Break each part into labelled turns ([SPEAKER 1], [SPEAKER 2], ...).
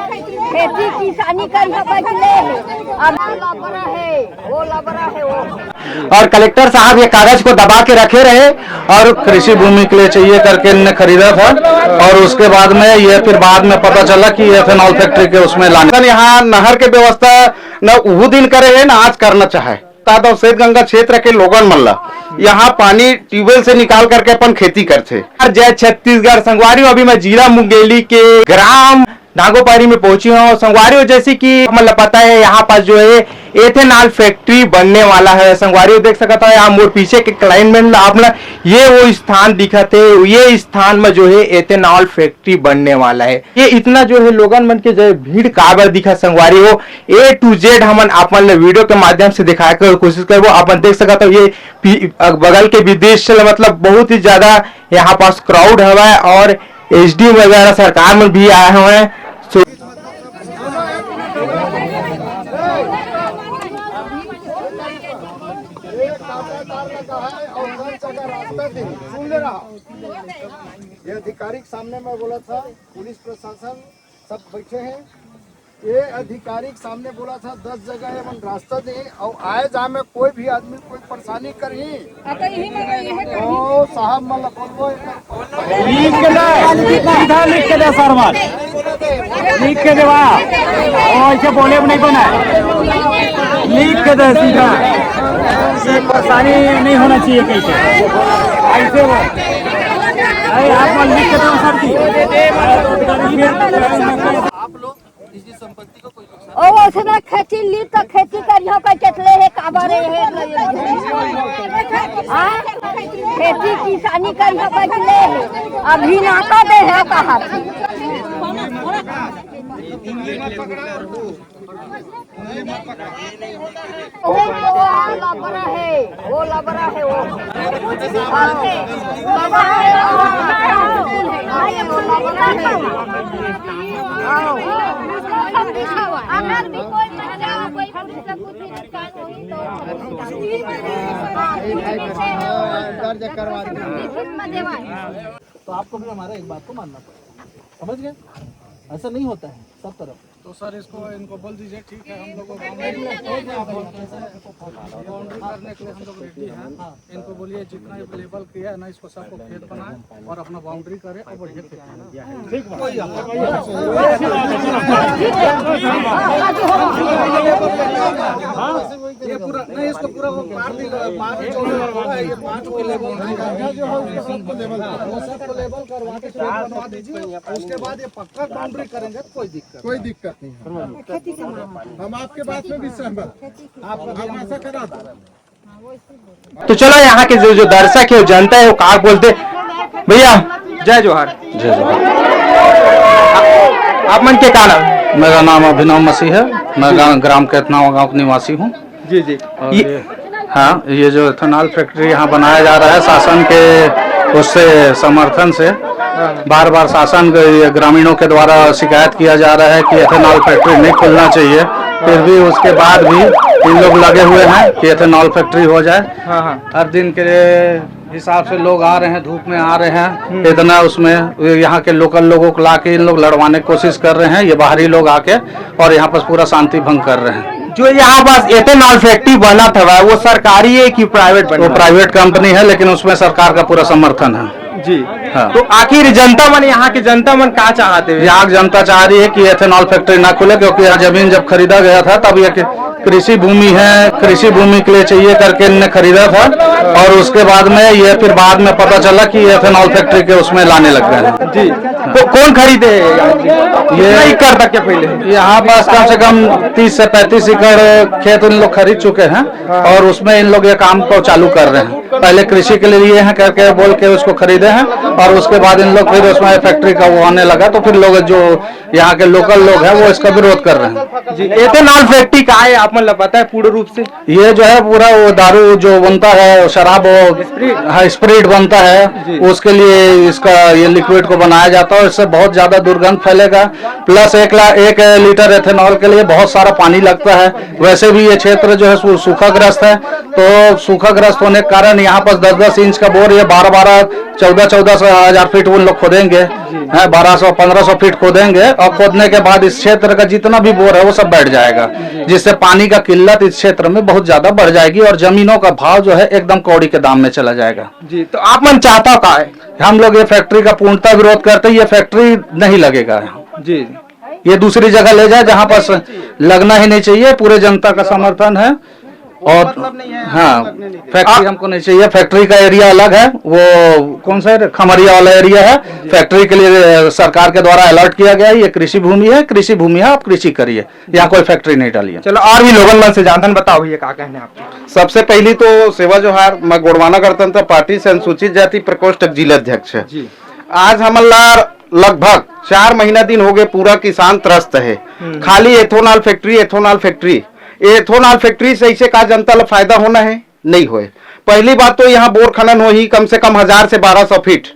[SPEAKER 1] खेती किसानी कर
[SPEAKER 2] और कलेक्टर साहब ये कागज को दबा के रखे रहे और कृषि भूमि के लिए चाहिए करके इन्होंने खरीदा था और उसके बाद में ये फिर बाद में पता चला कि एथेनॉल फैक्ट्री के उसमें लाने यहाँ नहर के व्यवस्था न वो दिन करे है न आज करना चाहे सैद गंगा क्षेत्र के लोगन मन ला यहाँ पानी ट्यूबवेल से निकाल करके अपन खेती करते। जय छत्तीसगढ़ संगवारी अभी मैं जिला मुंगेली के ग्राम नागोपारी में पहुंची हूँ। संगवारियों जैसे कि मतलब पता है यहाँ पास जो है एथेनॉल फैक्ट्री बनने वाला है। संगवारियों देख सकता है यहाँ मोर पीछे के क्लाइमेट में अपना ये वो स्थान दिखा थे, ये स्थान में जो है एथेनॉल फैक्ट्री बनने वाला है। ये इतना जो है लोगन मन के जो भीड़ काबर दिखा संगवारियों A to Z हमन अपन वीडियो के माध्यम से दिखाए कर कोशिश करबो। अपन देख सकता हो ये बगल के विदेश से मतलब बहुत ही ज्यादा यहाँ पास क्राउड है और HD वगैरह सरकार में भी आए हुए हैं।
[SPEAKER 3] ये अधिकारिक सामने मैं बोला था, पुलिस प्रशासन सब बैठे हैं। ये अधिकारिक सामने बोला था 10 जगह एवं रास्ता दे और आए जा में कोई भी आदमी कोई परेशानी करही तो साहब मतलब बोलबो
[SPEAKER 4] लिख के दे सरवर लिख के देवा ऐसे बोले नहीं बना लिख के दे सीधा से परेशानी नहीं होना चाहिए कैसे ऐसे वो आप लिख के दो सर जी
[SPEAKER 3] आप लोग किसी संपत्ति को कोई
[SPEAKER 1] ओ उसने खेती ली तो खेती करियो का चतले है काबारे है खेती किसानी करियो का चले अभी ना का दे है कहा वो लबरा है वो अगर भी कोई
[SPEAKER 3] दर्ज करवा तो आपको भी हमारा एक बात को मानना पड़ेगा, समझ गए? ऐसा नहीं होता है सब तरफ। तो सर इसको इनको बोल दीजिए ठीक है, हम लोग बाउंड्री करने के लिए हम लोग रेडी हैं। इनको बोलिए जितना लेवल किया है ना इसको सबको खेत बनाए और अपना बाउंड्री करे और बढ़िया ये पूरा नहीं इसको पूरा वो सबको लेवल करवा के बनवा दीजिए। उसके बाद ये पक्का बाउंड्री करेंगे कोई दिक्कत नहीं है। हम आपके बात में भी सहमत, आप ऐसा करा दो।
[SPEAKER 2] तो चलो यहाँ के जो दर्शक है जनता है वो का बोलते भैया जय जोहार। जय जोहार। आप मन के का नाम?
[SPEAKER 5] मेरा नाम अभिनव मसीह है, मैं ग्राम केतनावा गांव का निवासी हूँ।
[SPEAKER 2] जी जी।
[SPEAKER 5] हाँ, ये जो एथेनॉल फैक्ट्री यहाँ बनाया जा रहा है शासन के उससे समर्थन से बार बार शासन ग्रामीणों के द्वारा शिकायत किया जा रहा है कि एथेनॉल फैक्ट्री नहीं खुलना चाहिए, फिर भी उसके बाद भी इन लोग लगे हुए हैं कि एथेनॉल फैक्ट्री हो जाए। हर दिन के हिसाब से लोग आ रहे हैं, धूप में आ रहे हैं, इतना उसमें यहाँ के लोकल लोगों को ला के इन लोग लड़वाने की कोशिश कर रहे हैं। ये बाहरी लोग आके और यहाँ पर पूरा शांति भंग कर रहे हैं।
[SPEAKER 2] जो यहाँ पास एथेनॉल फैक्ट्री बना था वो सरकारी है कि प्राइवेट?
[SPEAKER 5] वो प्राइवेट कंपनी है लेकिन उसमें सरकार का पूरा समर्थन है।
[SPEAKER 2] जी
[SPEAKER 5] हाँ।
[SPEAKER 2] तो आखिर जनता मन यहाँ की जनता मन क्या चाहते हैं?
[SPEAKER 5] यहाँ जनता चाह रही है कि एथेनॉल फैक्ट्री ना खुले, क्योंकि यह जमीन जब खरीदा गया था तब ये कृषि भूमि है, कृषि भूमि के लिए चाहिए करके इन्होंने खरीदा था और उसके बाद में ये फिर बाद में पता चला कि एथेनॉल फैक्ट्री के उसमें लाने लग गए हैं।
[SPEAKER 2] जी तो कौन खरीदे? ये एकड़ तक के पहले
[SPEAKER 5] यहाँ पास कम से कम 30 से 35 एकड़ खेत इन लोग खरीद चुके हैं और उसमें इन लोग ये काम को चालू कर रहे हैं। पहले कृषि के लिए हैं करके बोल के उसको खरीदे हैं और उसके बाद इन लोग फिर उसमें फैक्ट्री का वो आने लगा तो फिर लोग जो यहाँ के लोकल लोग हैं वो इसका विरोध कर रहे हैं।
[SPEAKER 2] जी एथेनॉल फैक्ट्री का है आप
[SPEAKER 4] मतलब पता है पूर्ण रूप से?
[SPEAKER 5] ये जो है पूरा वो दारू जो बनता है, शराब हाँ स्प्रिट बनता है, उसके लिए इसका ये लिक्विड को बनाया जाता है। इससे बहुत ज्यादा दुर्गंध फैलेगा। प्लस 1 लीटर एथेनॉल के लिए बहुत सारा पानी लगता है। वैसे भी ये क्षेत्र जो है सूखाग्रस्त है, तो सूखाग्रस्त होने के कारण यहाँ पर 10-10 इंच का बोर, ये 12-12, 14-14 हजार फीट उन लोग खोदेंगे, 1200-1500 फीट खोदेंगे और खोदने के बाद इस क्षेत्र का जितना भी बोर है वो सब बैठ जाएगा, जिससे पानी का किल्लत इस क्षेत्र में बहुत ज्यादा बढ़ जाएगी और जमीनों का भाव जो है एकदम कौड़ी के दाम में चला जाएगा।
[SPEAKER 4] जी, तो आप मन चाहता का है?
[SPEAKER 5] हम लोग ये फैक्ट्री का पूर्णतः विरोध करते हैं। ये फैक्ट्री नहीं लगेगा
[SPEAKER 4] जी,
[SPEAKER 5] ये दूसरी जगह ले जाए जहाँ पर लगना ही नहीं चाहिए। पूरे जनता का समर्थन है और हाँ, फैक्ट्री हमको नहीं चाहिए। फैक्ट्री का एरिया अलग है, वो कौन सा है, खमरिया वाला एरिया है। फैक्ट्री के लिए सरकार के द्वारा अलर्ट किया गया है। ये कृषि भूमि है, कृषि भूमि है, आप कृषि करिए, यहाँ कोई फैक्ट्री नहीं डालिए।
[SPEAKER 4] चलो और भी लोगन मन से जानथन, बताओ ये क्या कहने आपके?
[SPEAKER 2] सबसे पहली तो सेवा जोहार, मैं गोड़वाना गणतंत्र पार्टी से अनुसूचित जाति प्रकोष्ठ जिला अध्यक्ष है। आज हमला लगभग 4 महीना दिन हो गए पूरा किसान त्रस्त है। खाली एथोनॉल फैक्ट्री एथोनॉल फैक्ट्री से इसे का जनता ला फायदा होना है, नहीं होए। पहली बात तो यहाँ बोर खनन हो ही कम से कम 1000 से 1200 फीट,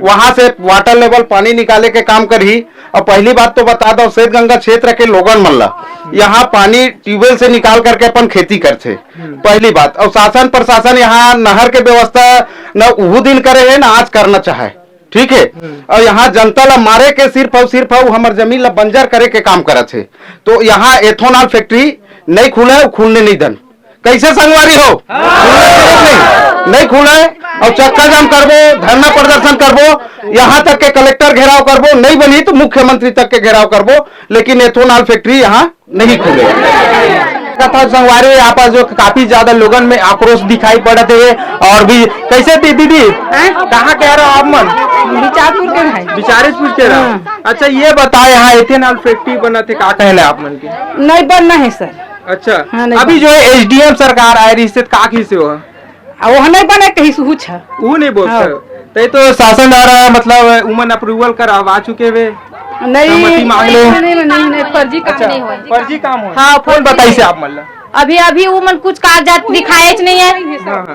[SPEAKER 2] वहां से वाटर लेवल पानी निकाले के काम कर ही। और पहली बात तो बता दो, श्वेत गंगा क्षेत्र के लोगन मल्ला यहाँ पानी ट्यूबवेल से निकाल करके अपन खेती करते, पहली बात। और शासन प्रशासन यहाँ नहर के व्यवस्था न वो दिन करे है, न आज करना चाहे, ठीक है। और यहाँ जनता ला मारे के सिर्फ हमार जमीन ला बंजर करे के काम करत है। तो यहाँ एथोनॉल फैक्ट्री नहीं खुला है, खुलने नहीं दन। कैसे संगवारी हो? नहीं खुला है और चक्का जाम करबो, धरना प्रदर्शन करबो, यहाँ तक के कलेक्टर घेराव करबो, नहीं बनी तो मुख्यमंत्री तक के घेराव करबो, लेकिन एथोनॉल फैक्ट्री यहाँ नहीं खुले।
[SPEAKER 4] संगवारी यहाँ पर जो काफी ज्यादा लोगन में आक्रोश दिखाई पड़ते है। और भी कैसे थी दीदी, कहाँ कह रहे हो आप मन?
[SPEAKER 1] बिचारपुर के है।
[SPEAKER 4] बिचारपुर के रहो। अच्छा ये बताए यहाँ एथेनॉल फैक्ट्री बना थे, क्या कहना है आप मन के?
[SPEAKER 1] नहीं बनना है सर।
[SPEAKER 4] अच्छा, अभी जो है एसडीएम सरकार आए रही से काकी से वो
[SPEAKER 1] नहीं बने कहीं से कुछ
[SPEAKER 4] वो नहीं बोलते तो शासन द्वारा मतलब उमन अप्रूवल करवा चुके वे
[SPEAKER 1] नहीं
[SPEAKER 6] नहीं फर्जी काम नहीं हुआ।
[SPEAKER 4] फर्जी काम हो?
[SPEAKER 6] हाँ,
[SPEAKER 4] फोन बताइए से आप मतलब
[SPEAKER 6] अभी उमन कुछ कागजात दिखाए नहीं है,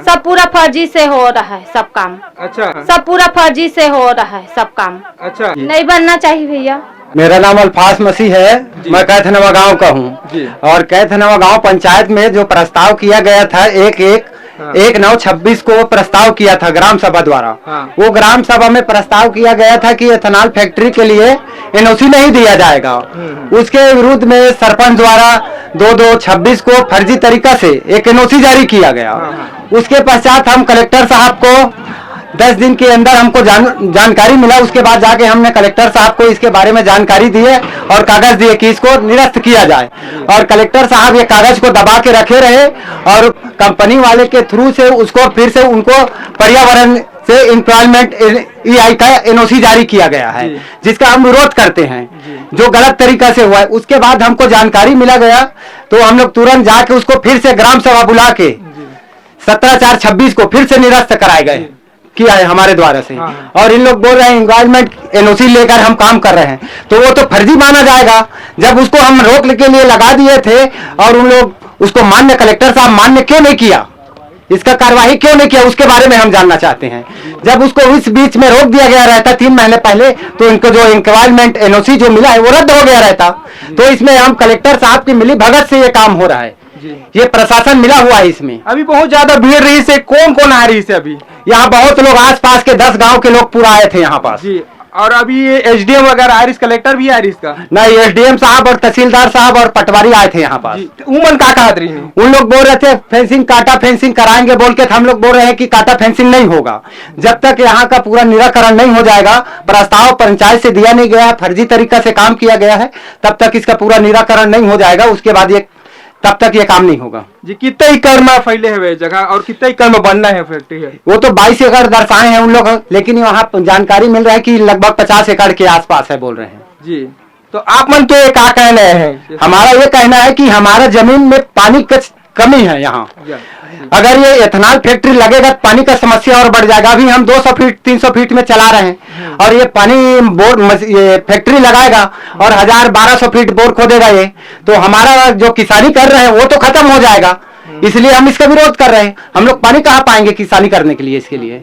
[SPEAKER 6] सब पूरा फर्जी से हो रहा है सब काम।
[SPEAKER 4] अच्छा,
[SPEAKER 6] सब पूरा फर्जी से हो रहा है सब काम।
[SPEAKER 4] अच्छा,
[SPEAKER 6] नहीं बनना चाहिए भैया।
[SPEAKER 7] मेरा नाम अल्फाज मसीह है, मैं कैथनवा गांव का हूँ। और कैथनवा गांव पंचायत में जो प्रस्ताव किया गया था 1/9/26 को प्रस्ताव किया था ग्राम सभा द्वारा। वो ग्राम सभा में प्रस्ताव किया गया था कि एथेनॉल फैक्ट्री के लिए एनओसी नहीं दिया जाएगा। उसके विरुद्ध में सरपंच द्वारा 2/2/26 को फर्जी तरीका से एक एनओसी जारी किया गया। उसके पश्चात हम कलेक्टर साहब को 10 दिन के अंदर हमको जानकारी मिला। उसके बाद जाके हमने कलेक्टर साहब को इसके बारे में जानकारी दी है और कागज दिए कि इसको निरस्त किया जाए। और कलेक्टर साहब ये कागज को दबा के रखे रहे और कंपनी वाले के थ्रू से उसको फिर से उनको पर्यावरण से एम्प्लॉयमेंट EI का एनओसी जारी किया गया है, जिसका हम विरोध करते हैं, जो गलत तरीका से हुआ है। उसके बाद हमको जानकारी मिला गया तो हम लोग तुरंत जाके उसको फिर से ग्राम सभा बुला के 17/4/26 को फिर से निरस्त कराए गए किया है हमारे द्वारा से। और इन लोग बोल रहे हैं एनवायरमेंट एनओसी लेकर हम काम कर रहे हैं, तो वो तो फर्जी माना जाएगा। जब उसको हम रोक के लिए लगा दिए थे और उन लोग उसको मान्य, कलेक्टर साहब मान्य क्यों नहीं किया, इसका कार्यवाही क्यों नहीं किया, उसके बारे में हम जानना चाहते हैं। जब उसको इस बीच में रोक दिया गया रहता 3 महीने पहले, तो इनको जो एनवायरमेंट एनओसी जो मिला है वो रद्द हो गया रहता। तो इसमें हम कलेक्टर साहब की मिली भगत से ये काम हो रहा है, ये प्रशासन मिला हुआ है इसमें।
[SPEAKER 4] अभी बहुत ज्यादा भीड़ रही से, कौन आ रही से? अभी
[SPEAKER 7] यहाँ बहुत लोग, आसपास के 10 गांव के लोग पूरा आए थे यहाँ पास
[SPEAKER 4] जी। और अभी ये एसडीएम वगैरह आरिस, कलेक्टर भी आरिस का
[SPEAKER 7] नहीं, एसडीएम साहब और तहसीलदार साहब और पटवारी आए थे यहाँ पास।
[SPEAKER 4] उमन का कहा रही है?
[SPEAKER 7] उन लोग बोल रहे थे फेंसिंग, काटा फेंसिंग कराएंगे बोल के, हम लोग बोल रहे हैं कि काटा फेंसिंग नहीं होगा जब तक यहाँ का पूरा निराकरण नहीं हो जाएगा। प्रस्ताव पंचायत से दिया नहीं गया, फर्जी तरीका से काम किया गया है, तब तक इसका पूरा निराकरण नहीं हो जाएगा। उसके बाद ये तब तक ये काम नहीं होगा
[SPEAKER 4] जी। कितने एकड़ में फैले हुए जगह और कितने एकड़ में बनना है फैक्ट्री है?
[SPEAKER 7] वो तो 22 एकड़ दर्शाए हैं उन लोग, लेकिन वहाँ जानकारी मिल रहा है कि लगभग 50 एकड़ के आसपास है बोल रहे हैं
[SPEAKER 4] जी। तो आप मन के क्या कहना है?
[SPEAKER 7] हमारा ये कहना है कि हमारा जमीन में पानी की कमी है यहाँ। अगर ये एथेनॉल फैक्ट्री लगेगा तो पानी का समस्या और बढ़ जाएगा। अभी हम 200 फीट 300 फीट में चला रहे हैं और ये पानी बोर ये फैक्ट्री लगाएगा और 1000-1200 फीट बोर खोदेगा ये, तो हमारा जो किसानी कर रहे हैं वो तो खत्म हो जाएगा। इसलिए हम इसका विरोध कर रहे हैं। हम लोग पानी कहाँ पाएंगे किसानी करने के लिए इसके लिए।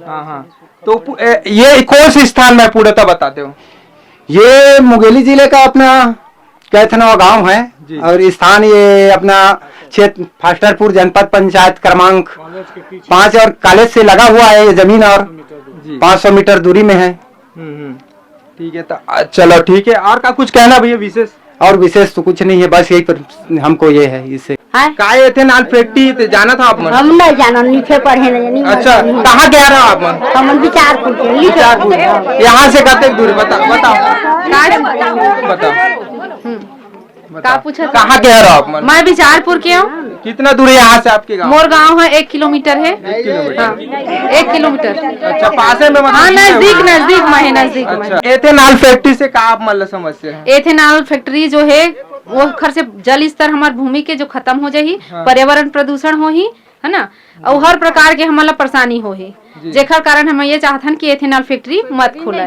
[SPEAKER 8] तो ये कौन से स्थान में पूर्णतः बताते हो?
[SPEAKER 7] ये मुंगेली जिले का अपना कैथनवा गांव है और स्थान ये अपना क्षेत्र फास्टरपुर जनपद पंचायत क्रमांक 5 और कॉलेज से लगा हुआ है ये जमीन और 500 मीटर दूरी में है।
[SPEAKER 8] ठीक है, तो चलो ठीक है। और का कुछ कहना भैया विशेष?
[SPEAKER 7] और विशेष तो कुछ नहीं है, बस यही पर हमको ये है इससे।
[SPEAKER 8] का एथेनॉल फैक्ट्री जाना था आप?
[SPEAKER 1] हम नहीं जाना, नीचे पढ़े नहीं।
[SPEAKER 8] अच्छा, कहाँ गया रहा आप?
[SPEAKER 1] हम विचारपुर।
[SPEAKER 8] यहाँ से कतक दूर बताओ बताओ
[SPEAKER 6] का पूछा?
[SPEAKER 8] कहाँ गया रहा आप?
[SPEAKER 6] मैं विचारपुर के हूँ।
[SPEAKER 8] कितना दूर है यहाँ से आपके गाँव?
[SPEAKER 6] मोर गाँव है 1 किलोमीटर है। 1 किलोमीटर।
[SPEAKER 8] अच्छा, पास में?
[SPEAKER 6] हाँ, नजदीक में नजदीक में।
[SPEAKER 8] अच्छा, एथेनॉल फैक्ट्री से का आप मतलब समस्या है?
[SPEAKER 6] एथेनॉल फैक्ट्री जो है वो खर से जल स्तर हमारे भूमि के जो खत्म हो जाही, पर्यावरण प्रदूषण हो ही, है ना, और हर प्रकार के हमारा परेशानी हो ही, जेकर कारण हम ये चाहतन कि एथेनॉल फैक्ट्री मत खुले,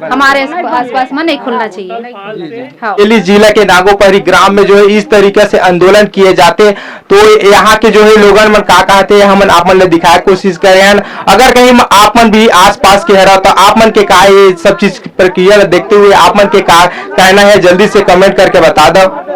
[SPEAKER 6] हमारे आसपास में नहीं खुलना चाहिए।
[SPEAKER 8] मुंगेली जिला के नागोपरी ग्राम में जो है इस तरीके से आंदोलन किए जाते, तो यहाँ के जो है लोगन मन का कहते हैं, हम आप मन ने दिखाए कोशिश करे हैं। अगर कहीं आप मन भी आस पास के है तो आप मन के का ये सब चीज प्रक्रिया देखते हुए आप मन के का कहना है, जल्दी से कमेंट करके बता दो।